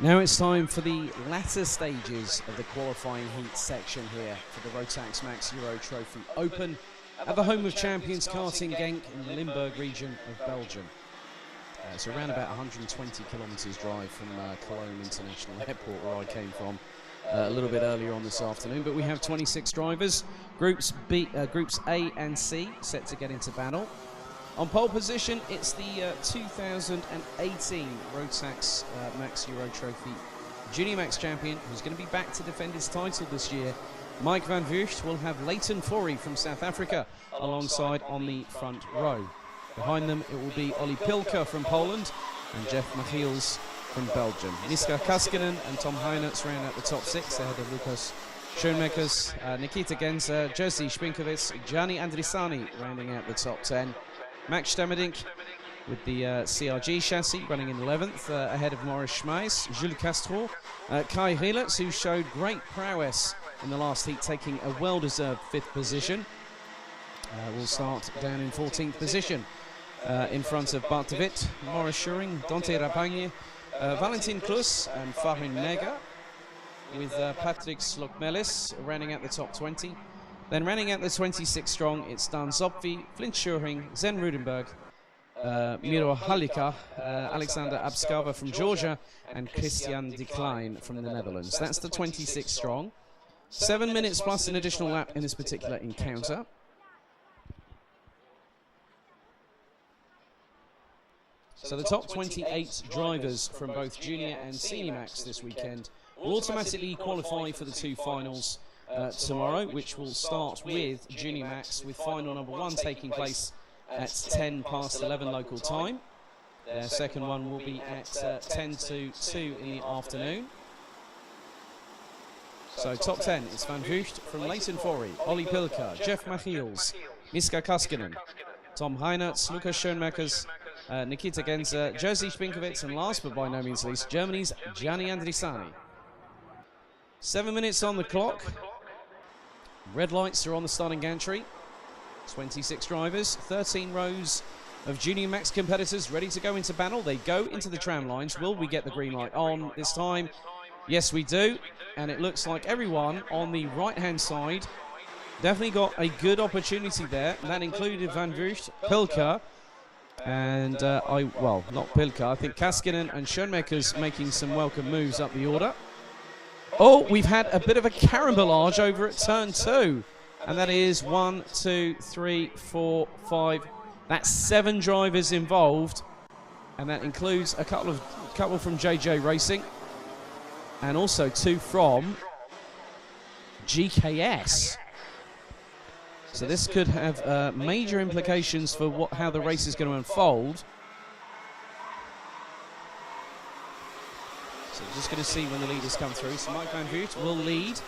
Now it's time for the latter stages of the qualifying heat section here for the Rotax Max Euro Trophy Open at the home of champions karting Genk in the Limburg region of Belgium. It's around about 120 kilometres drive from Cologne International Airport, where I came from a little bit earlier on this afternoon. But we have 26 drivers, groups A and C, set to get into battle. On pole position, it's the 2018 Rotax Max Euro Trophy Junior Max champion, who's going to be back to defend his title this year. Mike van Vugt will have Leighton Fourie from South Africa alongside on the front row. Behind them, it will be Olli Pilker from Poland and Jeff Michiels from Belgium. Miska Kaskinen and Tom Heinertz round out the top six ahead of Lucas Schoenmakers, Nikita Genzer, Jerzy Spinkovits, Gianni Andrisani rounding out the top 10. Max Stemerdink with the CRG chassis running in 11th ahead of Maurice Schmeis, Jules Castro, Kai Gielitz, who showed great prowess in the last heat, taking a well-deserved 5th position. Will start down in 14th position in front of Bart de Wit, Maurice Schuring, Dante Rapagne, Valentin Klus and Farin Nega, with Patrick Slokmelis rounding out the top 20. Then running out the 26 strong, it's Dan Zopfi, Flint Schuring, Zen Rudenberg, Miro Halika, Alexander Abskava from Georgia, and Christian de Klein from the Netherlands. That's the 26 strong. 7 minutes plus an additional lap in this particular encounter. So the top 28 drivers from both Junior and Senior Max this weekend will automatically qualify for the two finals tomorrow, which will start with Junior Max, with final number 1 taking place at 10 past 11 local time. Their second one will be at 10 to 2 in the afternoon. So top 10, it's Van Vugt from Leighton Fourie, Olli Pilker, Jeff Michiels, Miska Kaskinen, Tom Heinertz, Lucas Schoenmakers, Nikita Genzer, Jerzy Spinkovits, and last but by no means least, Germany's Gianni Andrisani. 7 minutes on the clock. Red lights are on the starting gantry. 26 drivers, 13 rows of Junior Max competitors ready to go into battle. They go into the tram lines. Will we get the green light on this time? Yes, we do. And it looks like everyone on the right-hand side definitely got a good opportunity there. That included Van Vugt, Pilker, and not Pilker. I think Kaskinen and Schoenmakers making some welcome moves up the order. Oh, we've had a bit of a carambolage over at turn 2. And that is 1, 2, 3, 4, 5. That's 7 drivers involved. And that includes a couple from JJ Racing. And also 2 from GKS. So this could have major implications for how the race is going to unfold. So we're just going to see when the leaders come through. So Mike van Vugt will lead.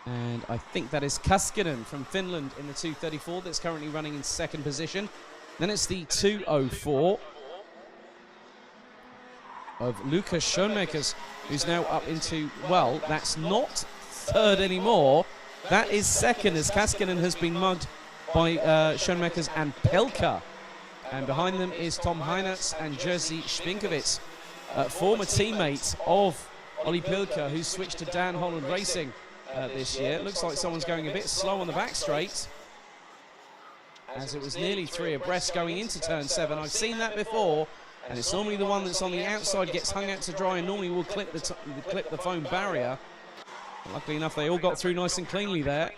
And I think that is Kaskinen from Finland in the 234 that's currently running in 2nd position. Then it's the 204 of Lucas Schoenmakers, who's now up into, well, that's not 3rd anymore. That is 2nd, as Kaskinen has been mugged by Schoenmakers and Pilker. And behind them is Tom Heinertz and Jerzy Spinkovits, former teammates of Olli Pilker, who switched to Dan Holland Racing this year. It looks like someone's going a bit slow on the back straight, as it was nearly 3 abreast going into turn 7. I've seen that before, and it's normally the one that's on the outside gets hung out to dry and normally will clip the foam barrier. But luckily enough, they all got through nice and cleanly there.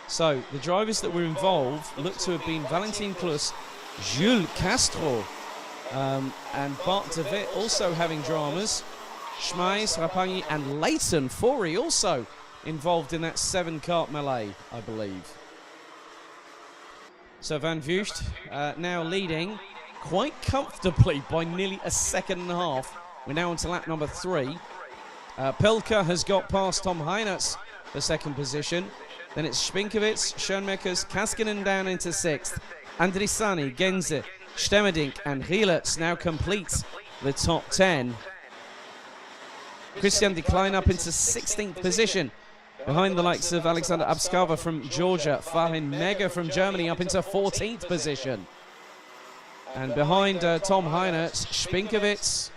So the drivers that were involved look to have been Valentin Klus, Jules Castro, and Bart de Wit also having dramas. Schmeis, Rapagne and Leighton Fourie also involved in that 7-kart melee, I believe. So Van Vugt now leading quite comfortably by nearly a 1.5 seconds. We're now on to lap number 3. Pilker has got past Tom Heinertz for 2nd position. Then it's Spinkovits, Schoenmakers, Kaskinen down into 6th. Andrisani, Genze, Stemerdink and Gielitz now complete the top 10. Christian de Klein up into 16th position, behind the likes of Alexander Abskava from Georgia, Farin Nega from Germany up into 14th position. And behind Tom Heinertz, Spinkovits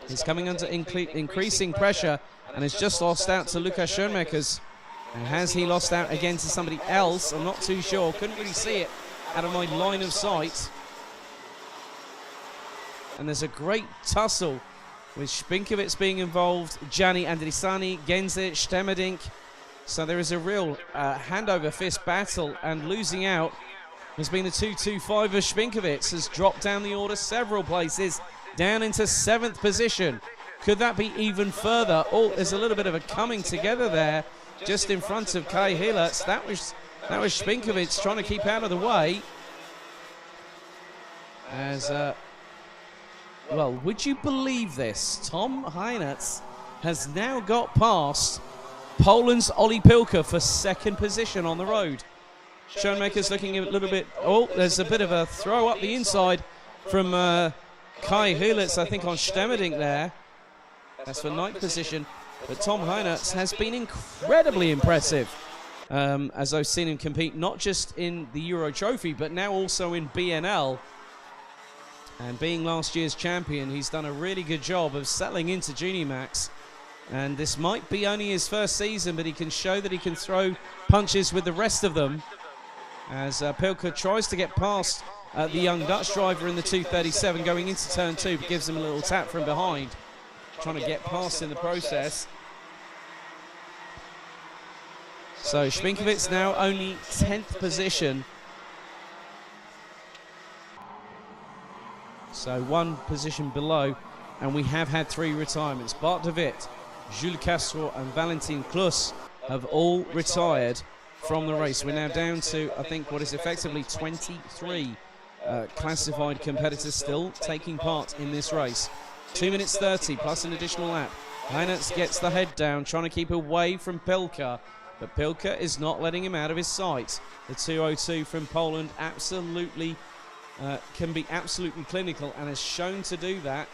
is coming under increasing pressure and has just lost out to Lukas Schoenmakers. And has he lost out again to somebody else? I'm not too sure. Couldn't really see it out of my line of sight. And there's a great tussle with Spinkovits being involved, Gianni Andrisani, Genze, Stemerdink. So there is a real hand-over fist battle, and losing out has been the 2-2-5 of Spinkovits, has dropped down the order several places, down into 7th position. Could that be even further? Oh, there's a little bit of a coming together there, just in front of Kai Hillertz. That was Spinkovits trying to keep out of the way. As, well, would you believe this? Tom Heinertz has now got past Poland's Olli Pilka for 2nd position on the road. Schoenmakers looking a little bit, oh, there's a bit of a throw up the inside from Kai Hillertz, I think, on Stemerdink there. That's for 9th position. But Tom Heinertz has been incredibly impressive as I've seen him compete not just in the Euro Trophy, but now also in BNL. And being last year's champion, he's done a really good job of settling into Junior Max. And this might be only his first season, but he can show that he can throw punches with the rest of them. As Pilka tries to get past the young Dutch driver in the 237 going into turn 2, but gives him a little tap from behind. Trying to get past in the process. So Spinkovits now only 10th position. So 1 position below, and we have had 3 retirements. Bart de Wit, Jules Castro and Valentin Klus have all retired from the race. We're now down to, I think, what is effectively 23 classified competitors still taking part in this race. 2 minutes 30 plus an additional lap. Heinertz gets the head down, trying to keep away from Pilka, but Pilka is not letting him out of his sight. The 202 from Poland absolutely can be absolutely clinical and has shown to do that.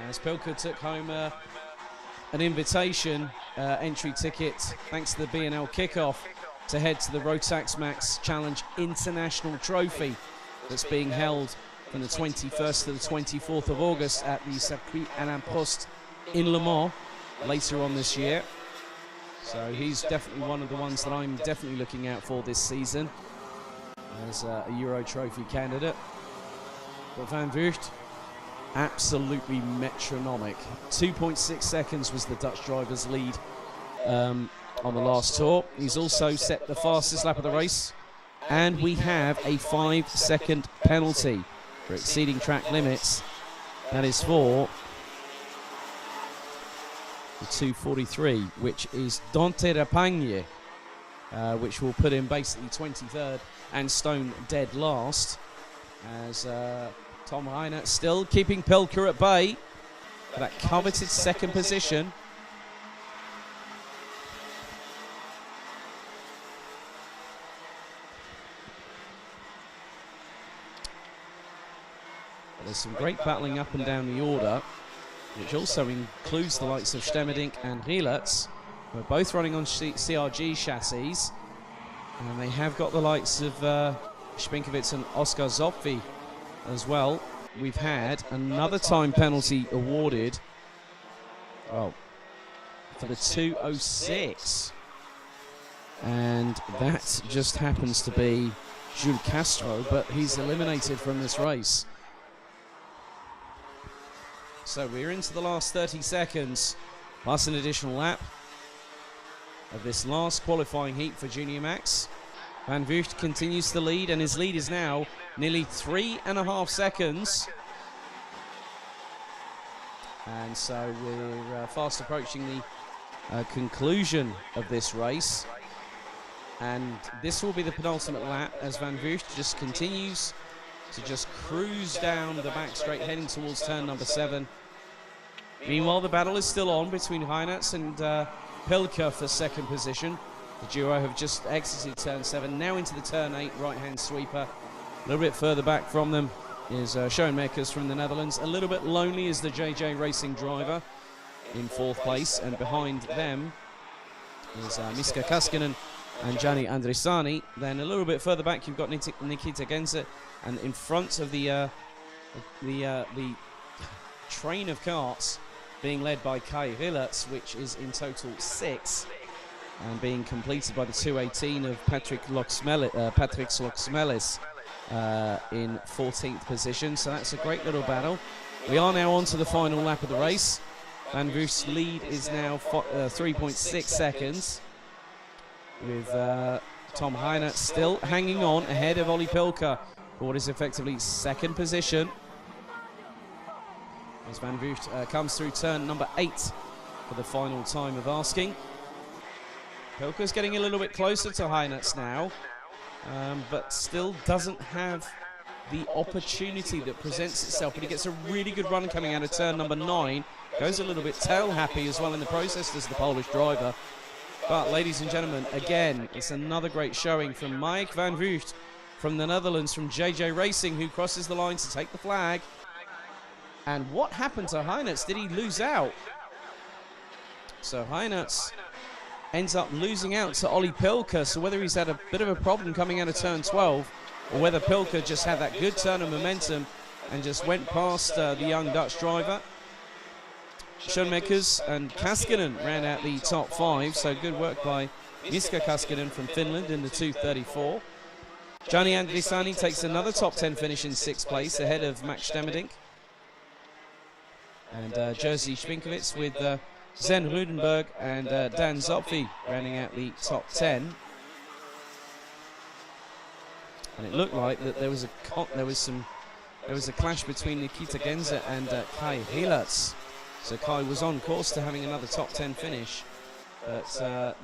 As Pilka took home an invitation entry ticket thanks to the BNL kickoff to head to the Rotax Max Challenge International Trophy that's being held from the 21st to the 24th of August at the Circuit Alain Prost in Le Mans later on this year. So he's definitely one of the ones that I'm definitely looking out for this season as a Euro Trophy candidate. But Van Vugt, absolutely metronomic. 2.6 seconds was the Dutch driver's lead on the last tour. He's also set the fastest lap of the race, and we have a 5-second penalty for exceeding track limits. That is for the 243, which is Dante Rapagne, which will put him basically 23rd and stone dead last, as Tom Heinertz still keeping Pilka at bay for that coveted 2nd position. There's some great battling up and down the order, which also includes the likes of Stemerdink and Hillertz, who are both running on CRG chassis, and they have got the likes of Spinkovits and Oskar Zopfi as well. We've had another time penalty awarded, well, for the 206, and that just happens to be Jules Castro, but he's eliminated from this race. So we're into the last 30 seconds, plus an additional lap of this last qualifying heat for Junior Max. Van Vugt continues to lead, and his lead is now nearly 3.5 seconds. And so we're fast approaching the conclusion of this race. And this will be the penultimate lap as Van Vugt just continues to just cruise down the back straight, heading towards turn number 7. Meanwhile, the battle is still on between Heinertz and Pilka for 2nd position. The duo have just exited turn 7, now into the turn 8 right-hand sweeper. A little bit further back from them is Schoenmakers from the Netherlands. A little bit lonely is the JJ Racing driver in 4th place, and behind them is Miska Kaskinen and Gianni Andresani. Then a little bit further back, you've got Nikita Genk, and in front of the train of carts being led by Kai Hillertz, which is in total 6, and being completed by the 2:18 of Patrick Sloksmelis in 14th position. So that's a great little battle. We are now on to the final lap of the race. Van Vuugt's lead is now 3.6 seconds, with Tom Heinert still hanging on ahead of Olli Pilka for what is effectively 2nd position, as Van Vuugt comes through turn number 8 for the final time of asking. Pilka's getting a little bit closer to Heinertz now, but still doesn't have the opportunity that presents itself. But he gets a really good run coming out of turn number 9. Goes a little bit tail happy as well in the process as the Polish driver. But ladies and gentlemen, again, it's another great showing from Mike Van Vuugt from the Netherlands, from JJ Racing, who crosses the line to take the flag. And what happened to Heinertz? Did he lose out? So Heinertz ends up losing out to Olli Pilka. So whether he's had a bit of a problem coming out of turn 12, or whether Pilka just had that good turn of momentum and just went past the young Dutch driver. Schoenmakers and Kaskinen ran out the top 5, so good work by Miska Kaskinen from Finland in the 2:34. Gianni Andresani takes another top 10 finish in 6th place ahead of Max Stemmerdink. And Jerzy Schwinkovits with Zen Rudenberg and Dan Zopfi rounding out the top 10. And it looked like that there was a clash between Nikita Genk and Kai Hillertz. So Kai was on course to having another top 10 finish, but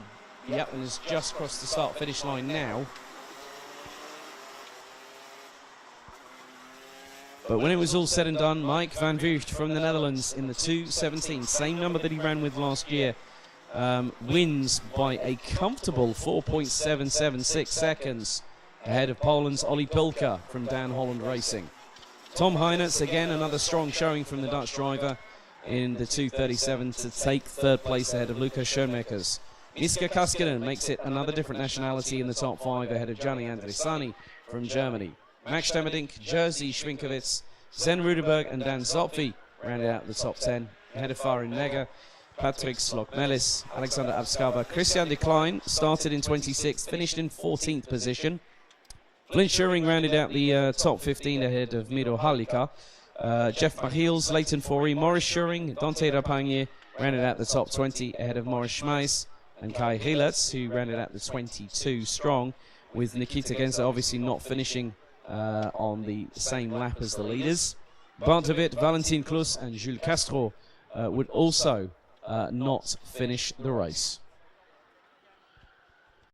yep, and has just crossed the start-finish line now. But when it was all said and done, Mike Van Vuugt from the Netherlands in the 2:17, same number that he ran with last year, wins by a comfortable 4.776 seconds ahead of Poland's Olli Pilka from Dan Holland Racing. Tom Heinertz, again, another strong showing from the Dutch driver in the 2:37 to take 3rd place ahead of Lukas Schoenmakers. Miska Kaskinen makes it another different nationality in the top 5 ahead of Gianni Andresani from Germany. Max Stemmerdink, Jerzy Schwinkovits, Zen Rudenberg and Dan Zopfi rounded out the top 10 ahead of Farin Nega, Patrick Sloksmelis, Alexander Abskava. Christian de Klein started in 26th, finished in 14th position. Flint Schuring rounded out the top 15 ahead of Miro Halika. Jeff Machiels, Leighton Forey, Maurice Schuring, Dante Rapagne rounded out the top 20 ahead of Maurice Schmeis and Kai Hillertz, who rounded out the 22 strong, with Nikita Genk obviously not finishing on the same lap as the leaders. Bart de Wit, Valentin Klus and Jules Castro would also not finish the race.